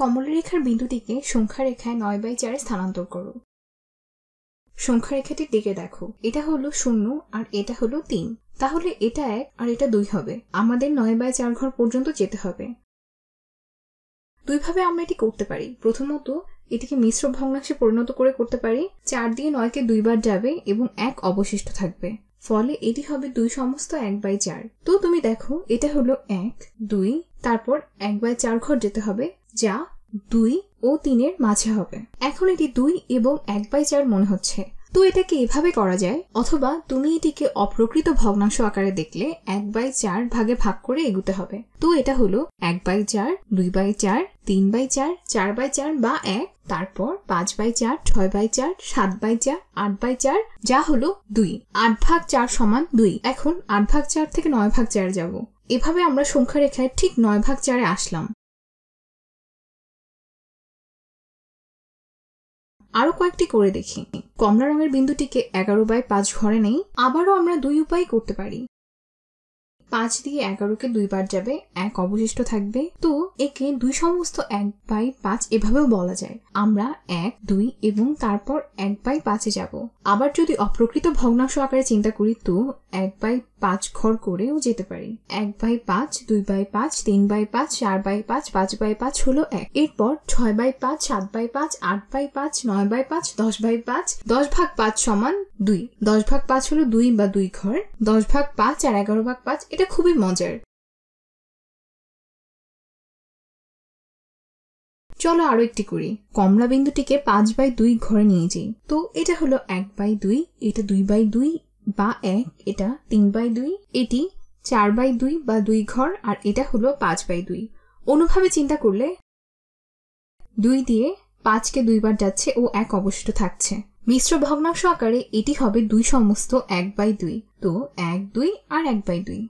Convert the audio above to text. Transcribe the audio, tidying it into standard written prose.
কমলারেখার বিন্দুটিকে সংখ্যা রেখায় 9/4 স্থানান্তর করো। সংখ্যা রেখাটির দিকে দেখো, এটা হলো 0 আর এটা হলো 3, তাহলে এটা 1 আর এটা 2 হবে। আমাদের 9/4 ঘর পর্যন্ত যেতে হবে। দুইভাবে আমরা এটি করতে পারি। প্রথমত এটিকে মিশ্র ভগ্নাংশে পরিণত করে করতে পারি। 4 দিয়ে 9 কে 2 বার যাবে এবং 1 অবশিষ্ট থাকবে, ফলে এটি হবে 2 সমস্ত 1/4। তো তুমি দেখো, এটা হলো 1 2, তারপর 1/4 ঘর যেতে হবে, যা 2 ও 3 এর মাঝে হবে। এখন এটি 2 এবং 1/4 মনে হচ্ছে, তো এটাকে এভাবে করা যায়। অথবা তুমি এটিকে অপ্রকৃত ভগ্নাংশ আকারে দেখলে 1/4 ভাগে ভাগ করে এগুতে হবে। তো এটা হলো 1/4, 2/4, 3/4, 4/4 বা 1, তারপর 5/4, 6/4, 7/4, 8/4, যা হলো 2। 8/4 সমান 2। এখন 8/4 থেকে 9/4 যাব। এভাবে আমরা সংখ্যা রেখায় ঠিক 9/4 আসলাম। আরো কয়েকটি করে দেখি। কমলা রঙের বিন্দুটিকে 11/5 ঘরে নেই। আবারও আমরা 2 উপায় করতে পারি। 5 দিয়ে 11কে 2 বার যাবে, 1 অবশিষ্ট থাকবে। তো একে 2 সমস্ত 1/5 এভাবেও বলা যায়। আমরা 1 2 এবং তারপর 1/5 এ যাব। আবার যদি অপ্রকৃত ভগ্নাংশ আকারে চিন্তা করি, তো 1/5 ঘর করেও যেতে পারি। 1/5, 2/5, 3/5, 4/5, 5/5 হলো 1। এরপর 6/5, 7/5, 8/5, 9/5, 10/5। 10/5 সমান 2। 10/5 হলো 2 বা 2 ঘর। 10/5 আর 11/5 এটা খুবই মজার। চলো আরো একটি করি। কমলা বিন্দুটিকে 5/2 ঘরে নিয়ে যাই। তো এটা হলো 1/2, এটা 2/2 বা 1, এটা 3/2, এটি 4/2 বা 2 ঘর, আর এটা হলো 5/2। অনুভাবে চিন্তা করলে 2 দিয়ে 5 কে 2 বার যাচ্ছে ও 1 অবশিষ্ট থাকছে। মিশ্র ভগ্নাংশ আকারে এটি হবে 2 সমস্ত 1/2। তো 1 2 আর 1/2।